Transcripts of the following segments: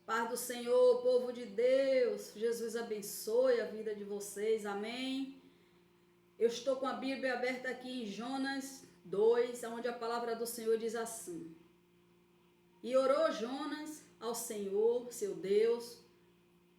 Paz do Senhor, povo de Deus. Jesus abençoe a vida de vocês. Amém. Eu estou com a Bíblia aberta aqui em Jonas 2, onde a palavra do Senhor diz assim: E orou Jonas ao Senhor, seu Deus,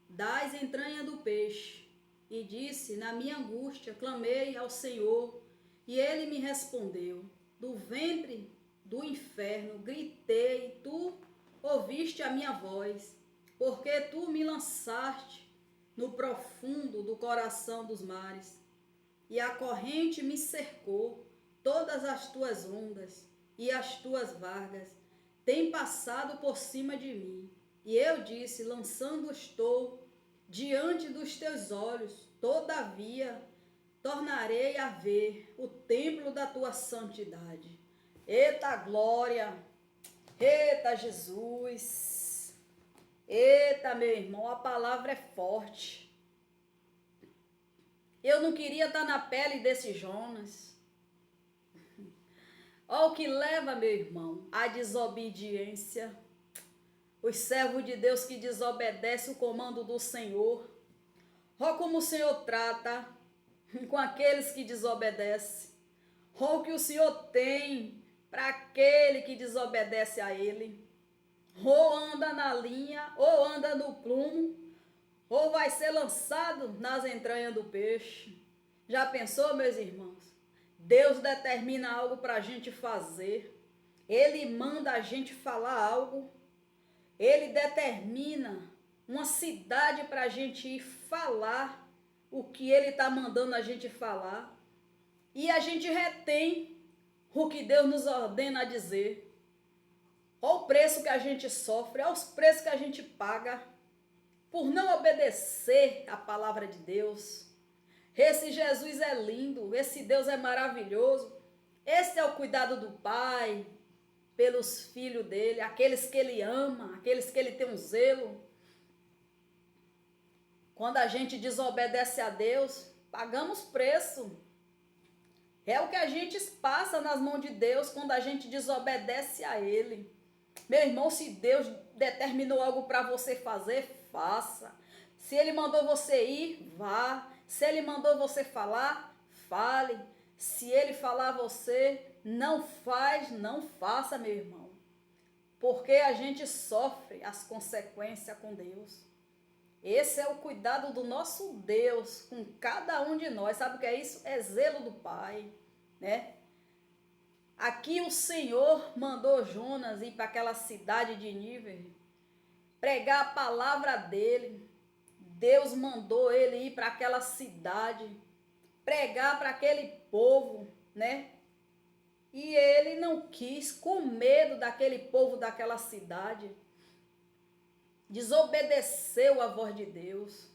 das entranhas do peixe, e disse: Na minha angústia clamei ao Senhor, e ele me respondeu. Do ventre do inferno gritei, e tu ouviste a minha voz, porque tu me lançaste no profundo do coração dos mares, e a corrente me cercou, todas as tuas ondas e as tuas vagas têm passado por cima de mim. E eu disse: lançando estou diante dos teus olhos, todavia tornarei a ver o templo da tua santidade. Eita glória! Eita Jesus! Eita, meu irmão, a palavra é forte. Eu não queria estar na pele desse Jonas. Olha o que leva, meu irmão, à desobediência. Os servos de Deus que desobedecem o comando do Senhor. Olha como o Senhor trata com aqueles que desobedecem. Olha o que o Senhor tem para aquele que desobedece a Ele. Ou anda na linha, ou anda no prumo, ou vai ser lançado nas entranhas do peixe. Já pensou, meus irmãos? Deus determina algo para a gente fazer. Ele manda a gente falar algo. Ele determina uma cidade para a gente ir falar o que Ele está mandando a gente falar. E a gente retém o que Deus nos ordena a dizer. Olha o preço que a gente sofre, olha os preços que a gente paga por não obedecer a palavra de Deus. Esse Jesus é lindo, esse Deus é maravilhoso. Esse é o cuidado do Pai pelos filhos dele, aqueles que ele ama, aqueles que ele tem um zelo. Quando a gente desobedece a Deus, pagamos preço. É o que a gente passa nas mãos de Deus quando a gente desobedece a Ele. Meu irmão, se Deus determinou algo para você fazer, faça. Se Ele mandou você ir, vá. Se Ele mandou você falar, fale. Se Ele falar a você, não faz, não faça, meu irmão. Porque a gente sofre as consequências com Deus. Esse é o cuidado do nosso Deus com cada um de nós. Sabe o que é isso? É zelo do Pai, né? Aqui o Senhor mandou Jonas ir para aquela cidade de Nínive, pregar a palavra dele. Deus mandou ele ir para aquela cidade, pregar para aquele povo, né? E ele não quis, com medo daquele povo daquela cidade. Desobedeceu a voz de Deus.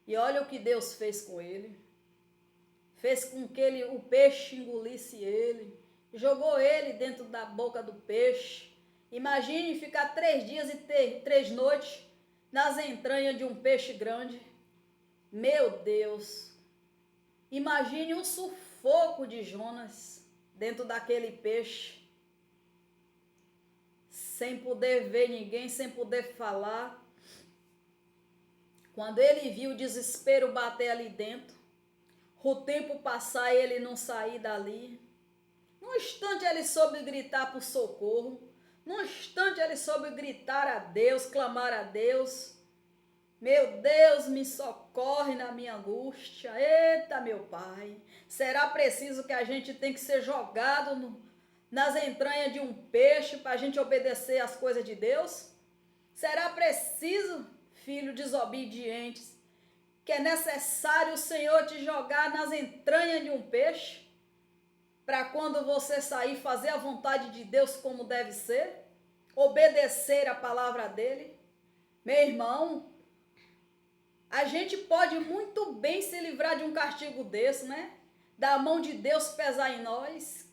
E olha o que Deus fez com ele. Fez com que o peixe engolisse ele. Jogou ele dentro da boca do peixe. Imagine ficar 3 dias e 3 noites nas entranhas de um peixe grande. Meu Deus! Imagine o sufoco de Jonas dentro daquele peixe. Sem poder ver ninguém, sem poder falar. Quando ele viu o desespero bater ali dentro, o tempo passar e ele não sair dali. Num instante ele soube gritar por socorro. Num instante ele soube gritar a Deus, clamar a Deus. Meu Deus, me socorre na minha angústia. Eita, meu Pai. Será preciso que a gente tem que ser jogado nas entranhas de um peixe para a gente obedecer às coisas de Deus? Será preciso, filhos desobedientes, que é necessário o Senhor te jogar nas entranhas de um peixe, para quando você sair fazer a vontade de Deus como deve ser, obedecer a palavra dele? Meu irmão, a gente pode muito bem se livrar de um castigo desse, né? Da mão de Deus pesar em nós.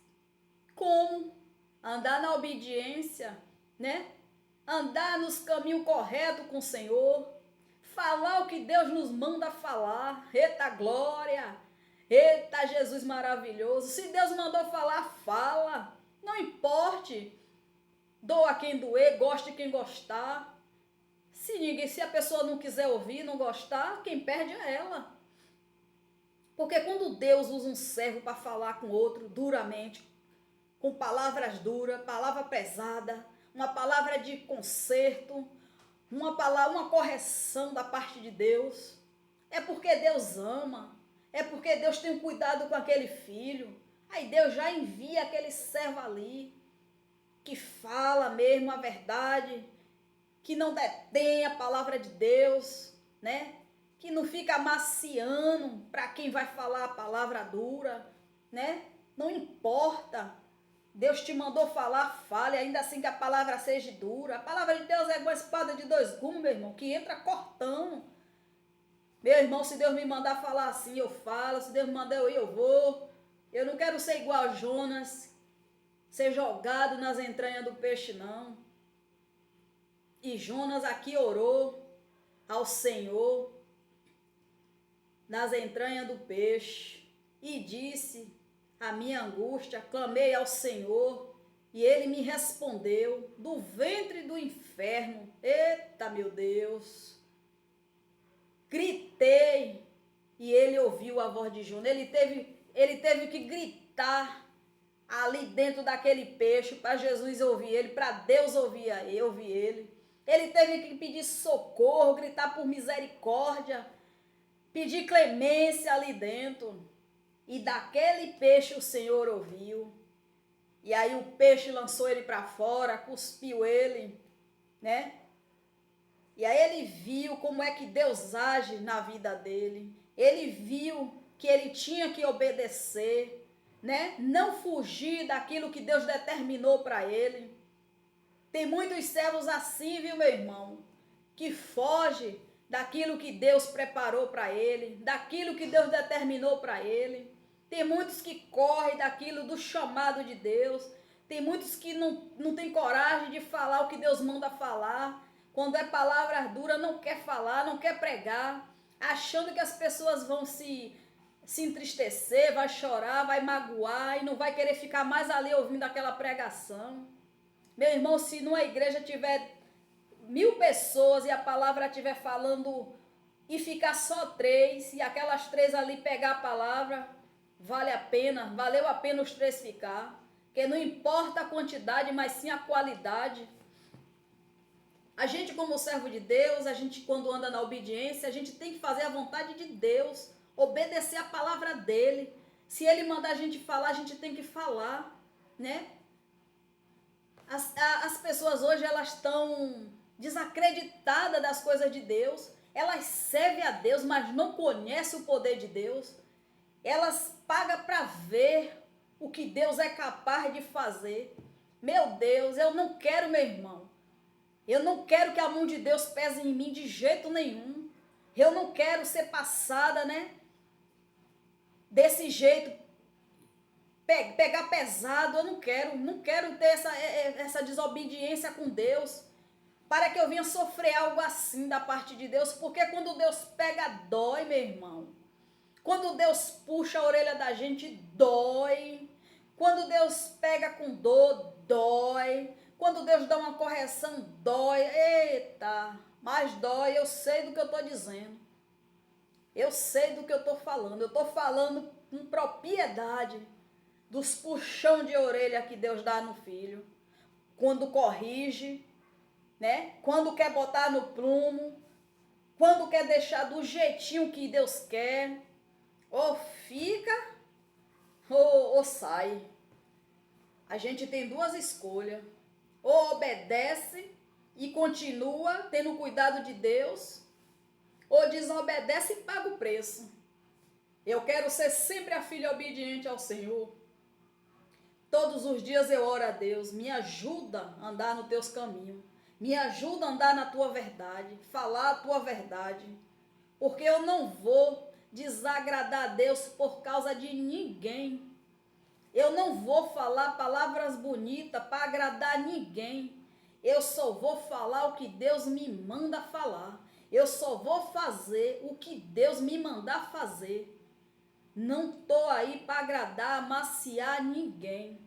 Como? Andar na obediência, né? Andar nos caminhos corretos com o Senhor. Falar o que Deus nos manda falar. Eita glória! Eita Jesus maravilhoso! Se Deus mandou falar, fala. Não importe. Doa quem doer, goste quem gostar. diga, e se a pessoa não quiser ouvir, não gostar, quem perde é ela. Porque quando Deus usa um servo para falar com outro duramente, com palavras duras, palavra pesada, uma palavra de conserto, uma correção da parte de Deus, é porque Deus ama, é porque Deus tem um cuidado com aquele filho. Aí Deus já envia aquele servo ali, que fala mesmo a verdade, que não detém a palavra de Deus, né? Que não fica amaciando para quem vai falar a palavra dura, né? Não importa. Deus te mandou falar, fale, ainda assim que a palavra seja dura. A palavra de Deus é uma espada de dois gumes, meu irmão, que entra cortando. Meu irmão, se Deus me mandar falar assim, eu falo. Se Deus me mandar eu ir, eu vou. Eu não quero ser igual a Jonas, ser jogado nas entranhas do peixe, não. E Jonas aqui orou ao Senhor nas entranhas do peixe e disse a minha angústia, clamei ao Senhor e ele me respondeu do ventre do inferno. Eita, meu Deus! Gritei e ele ouviu a voz de Jonas. Ele teve que gritar ali dentro daquele peixe para Jesus ouvir ele, para Deus ouvir ele. Ele teve que pedir socorro, gritar por misericórdia, pedir clemência ali dentro. E daquele peixe o Senhor ouviu. E aí o peixe lançou ele para fora, cuspiu ele, né? E aí ele viu como é que Deus age na vida dele. Ele viu que ele tinha que obedecer, né? Não fugir daquilo que Deus determinou para ele. Tem muitos servos assim, viu, meu irmão? Que foge daquilo que Deus preparou para ele, daquilo que Deus determinou para ele. Tem muitos que correm daquilo do chamado de Deus. Tem muitos que não tem coragem de falar o que Deus manda falar. Quando é palavra dura, não quer falar, não quer pregar, achando que as pessoas vão se entristecer, vai chorar, vai magoar e não vai querer ficar mais ali ouvindo aquela pregação. Meu irmão, se numa igreja tiver 1000 pessoas e a palavra estiver falando e ficar só 3 e aquelas 3 ali pegar a palavra, valeu a pena os 3 ficar, porque não importa a quantidade, mas sim a qualidade. A gente, como servo de Deus, a gente quando anda na obediência, a gente tem que fazer a vontade de Deus, obedecer a palavra dele. Se ele mandar a gente falar, a gente tem que falar, né? As pessoas hoje, elas estão desacreditadas das coisas de Deus. Elas servem a Deus, mas não conhecem o poder de Deus. Elas pagam para ver o que Deus é capaz de fazer. Meu Deus, eu não quero, meu irmão. Eu não quero que a mão de Deus pese em mim de jeito nenhum. Eu não quero ser passada, né? Desse jeito, pegar pesado. Eu não quero ter essa desobediência com Deus, para que eu venha sofrer algo assim da parte de Deus. Porque quando Deus pega, dói, meu irmão. Quando Deus puxa a orelha da gente, dói. Quando Deus pega com dor, dói. Quando Deus dá uma correção, dói. Eita, mas dói. Eu sei do que eu estou dizendo. Eu sei do que eu estou falando. Eu estou falando com propriedade dos puxão de orelha que Deus dá no filho. Quando corrige, né? Quando quer botar no prumo. Quando quer deixar do jeitinho que Deus quer. Ou fica, ou sai. A gente tem 2 escolhas. Ou obedece e continua tendo cuidado de Deus, ou desobedece e paga o preço. Eu quero ser sempre a filha obediente ao Senhor. Todos os dias eu oro a Deus, me ajuda a andar nos teus caminhos. Me ajuda a andar na tua verdade, falar a tua verdade. Porque eu não vou desagradar a Deus por causa de ninguém. Eu não vou falar palavras bonitas para agradar ninguém. Eu só vou falar o que Deus me manda falar. Eu só vou fazer o que Deus me mandar fazer. Não estou aí para agradar, amaciar ninguém.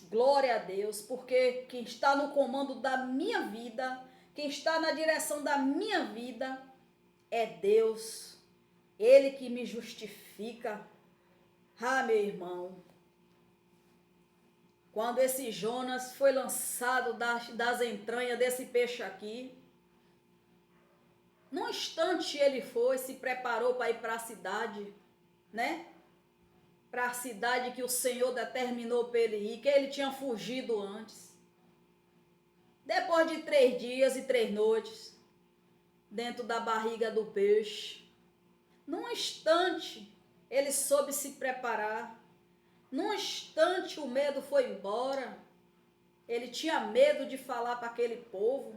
Glória a Deus, porque quem está no comando da minha vida, quem está na direção da minha vida é Deus. Ele que me justifica. Ah, meu irmão, quando esse Jonas foi lançado das entranhas desse peixe aqui, num instante ele foi, se preparou para ir para a cidade, né? Para a cidade que o Senhor determinou para ele ir, que ele tinha fugido antes. Depois de 3 dias e 3 noites, dentro da barriga do peixe, num instante ele soube se preparar. Num instante o medo foi embora. Ele tinha medo de falar para aquele povo,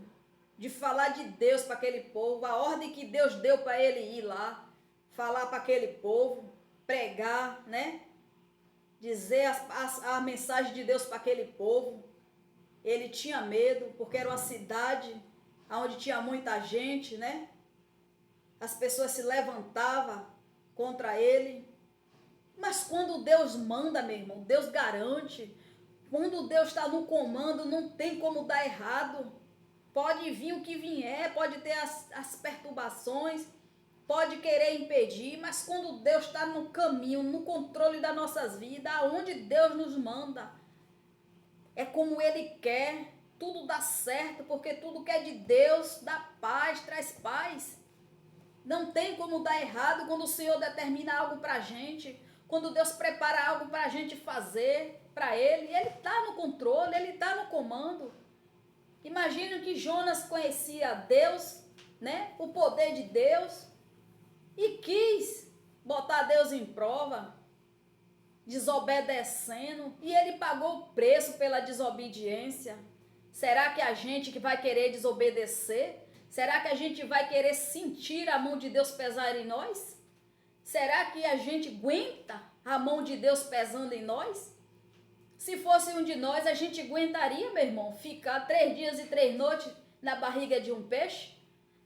de falar de Deus para aquele povo, a ordem que Deus deu para ele ir lá, falar para aquele povo, pregar, né? Dizer a mensagem de Deus para aquele povo. Ele tinha medo, porque era uma cidade onde tinha muita gente, né? As pessoas se levantavam contra ele. Mas quando Deus manda, meu irmão, Deus garante. Quando Deus está no comando, não tem como dar errado. Pode vir o que vier, pode ter as perturbações, pode querer impedir, mas quando Deus está no caminho, no controle das nossas vidas, aonde Deus nos manda, é como Ele quer, tudo dá certo, porque tudo que é de Deus dá paz, traz paz. Não tem como dar errado quando o Senhor determina algo para a gente, quando Deus prepara algo para a gente fazer para Ele está no controle, Ele está no comando. Imagina que Jonas conhecia Deus, né? O poder de Deus, e quis botar Deus em prova, desobedecendo, e ele pagou o preço pela desobediência. Será que a gente que vai querer desobedecer? Será que a gente vai querer sentir a mão de Deus pesar em nós? Será que a gente aguenta a mão de Deus pesando em nós? Se fosse um de nós, a gente aguentaria, meu irmão, ficar 3 dias e 3 noites na barriga de um peixe?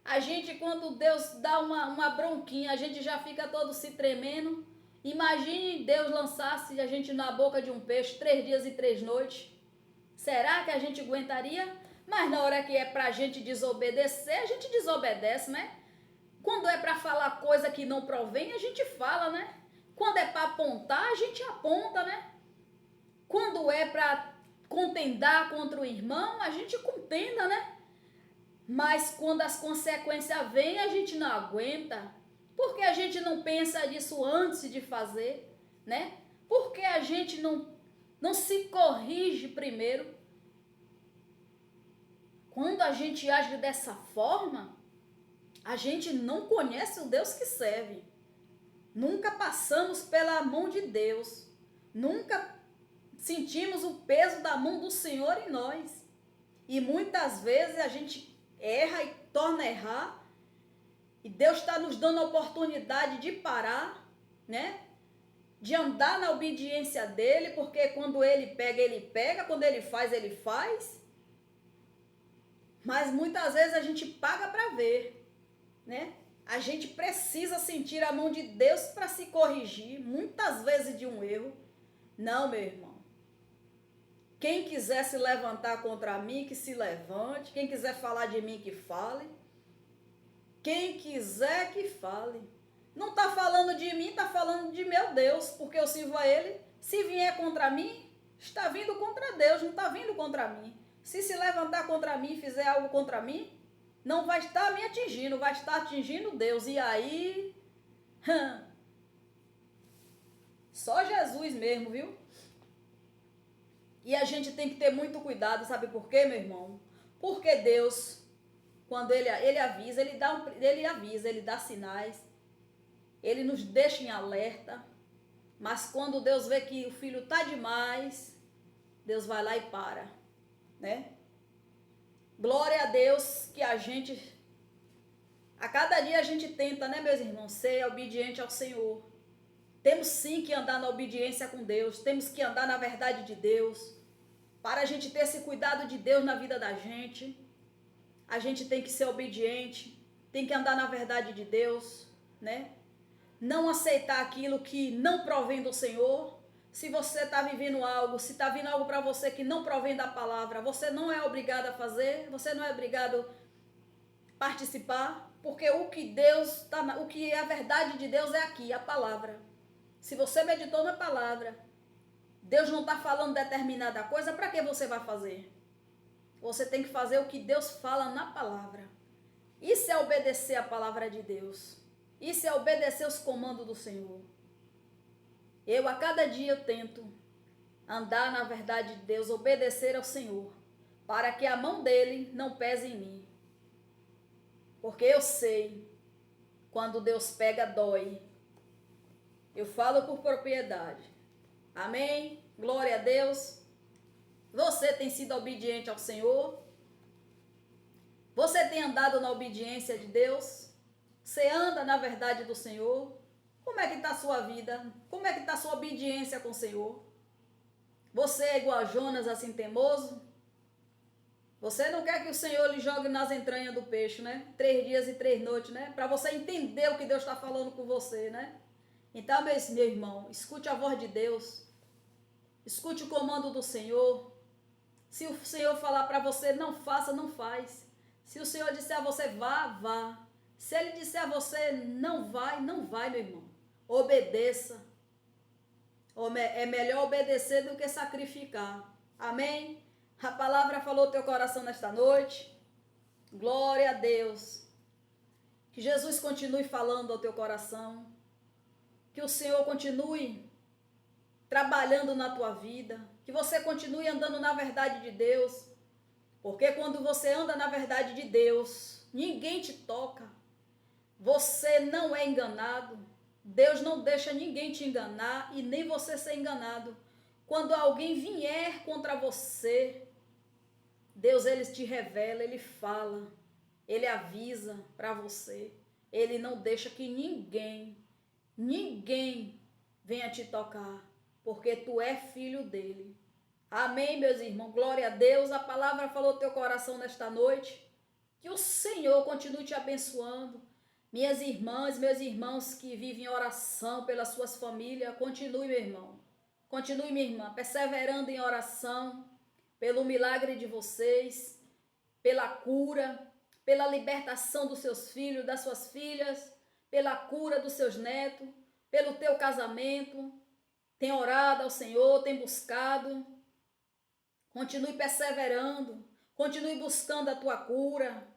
A gente, quando Deus dá uma bronquinha, a gente já fica todo se tremendo. Imagine Deus lançasse a gente na boca de um peixe 3 dias e 3 noites. Será que a gente aguentaria? Mas na hora que é pra gente desobedecer, a gente desobedece, né? Quando é pra falar coisa que não provém, a gente fala, né? Quando é pra apontar, a gente aponta, né? Quando é pra contendar contra o irmão, a gente contenda, né? Mas quando as consequências vêm, a gente não aguenta. Porque a gente não pensa nisso antes de fazer, né? Porque a gente não se corrige primeiro. Quando a gente age dessa forma, a gente não conhece o Deus que serve. Nunca passamos pela mão de Deus. Nunca sentimos o peso da mão do Senhor em nós. E muitas vezes a gente erra e torna a errar. E Deus está nos dando a oportunidade de parar, né? De andar na obediência dele, porque quando ele pega, quando ele faz. Mas muitas vezes a gente paga para ver, né? A gente precisa sentir a mão de Deus para se corrigir, muitas vezes de um erro. Não, meu irmão. Quem quiser se levantar contra mim, que se levante. Quem quiser falar de mim, que fale. Quem quiser que fale. Não está falando de mim, está falando de meu Deus, porque eu sirvo a Ele. Se vier contra mim, está vindo contra Deus, não está vindo contra mim. Se levantar contra mim e fizer algo contra mim, não vai estar me atingindo, vai estar atingindo Deus. E aí, só Jesus mesmo, viu? E a gente tem que ter muito cuidado, sabe por quê, meu irmão? Porque Deus, quando ele avisa, ele dá sinais, ele nos deixa em alerta, mas quando Deus vê que o filho tá demais, Deus vai lá e para, né? Glória a Deus que a cada dia a gente tenta, né, meus irmãos, ser obediente ao Senhor. Temos sim que andar na obediência com Deus, temos que andar na verdade de Deus. Para a gente ter esse cuidado de Deus na vida da gente, a gente tem que ser obediente, tem que andar na verdade de Deus, né? Não aceitar aquilo que não provém do Senhor. Se você está vivendo algo, se está vindo algo para você que não provém da palavra, você não é obrigado a fazer, você não é obrigado participar, porque o que Deus tá, o que é a verdade de Deus é aqui, a palavra. Se você meditou na palavra, Deus não está falando determinada coisa, para que você vai fazer? Você tem que fazer o que Deus fala na palavra. Isso é obedecer a palavra de Deus. Isso é obedecer os comandos do Senhor. A cada dia eu tento andar na verdade de Deus, obedecer ao Senhor, para que a mão dele não pese em mim. Porque eu sei, quando Deus pega, dói. Eu falo por propriedade. Amém? Glória a Deus. Você tem sido obediente ao Senhor? Você tem andado na obediência de Deus? Você anda na verdade do Senhor? Como é que está a sua vida? Como é que está a sua obediência com o Senhor? Você é igual a Jonas, assim teimoso? Você não quer que o Senhor lhe jogue nas entranhas do peixe, né? 3 dias e 3 noites, né? Para você entender o que Deus está falando com você, né? Então, meu irmão, escute a voz de Deus. Escute o comando do Senhor. Se o Senhor falar para você, não faça, não faz. Se o Senhor disser a você, vá, vá. Se Ele disser a você, não vai, não vai, meu irmão. Obedeça. É melhor obedecer do que sacrificar. Amém? A palavra falou no teu coração nesta noite. Glória a Deus. Que Jesus continue falando ao teu coração. Que o Senhor continue trabalhando na tua vida. Que você continue andando na verdade de Deus. Porque quando você anda na verdade de Deus, ninguém te toca. Você não é enganado. Deus não deixa ninguém te enganar e nem você ser enganado. Quando alguém vier contra você, Deus, Ele te revela, Ele fala, Ele avisa para você. Ele não deixa que ninguém venha te tocar, porque tu é filho dele. Amém, meus irmãos? Glória a Deus. A palavra falou no teu coração nesta noite. Que o Senhor continue te abençoando. Minhas irmãs, meus irmãos que vivem em oração pelas suas famílias, continue, meu irmão. Continue, minha irmã, perseverando em oração pelo milagre de vocês, pela cura, pela libertação dos seus filhos, das suas filhas, pela cura dos seus netos, pelo teu casamento. Tem orado ao Senhor, tem buscado. Continue perseverando, continue buscando a tua cura,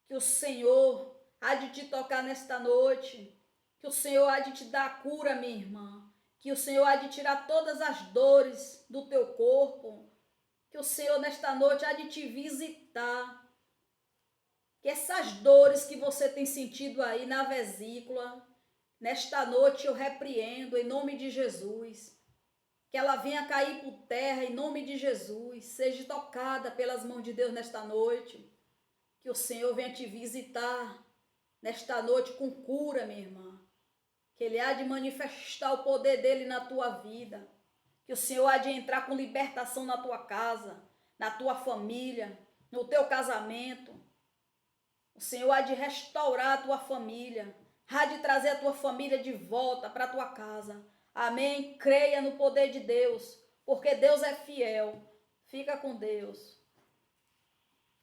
que o Senhor há de te tocar nesta noite, que o Senhor há de te dar a cura, minha irmã, que o Senhor há de tirar todas as dores do teu corpo, que o Senhor nesta noite há de te visitar, que essas dores que você tem sentido aí na vesícula, nesta noite eu repreendo em nome de Jesus, que ela venha cair por terra em nome de Jesus, seja tocada pelas mãos de Deus nesta noite, que o Senhor venha te visitar nesta noite com cura, minha irmã, que Ele há de manifestar o poder dEle na tua vida, que o Senhor há de entrar com libertação na tua casa, na tua família, no teu casamento, o Senhor há de restaurar a tua família, há de trazer a tua família de volta para a tua casa. Amém? Creia no poder de Deus, porque Deus é fiel. Fica com Deus.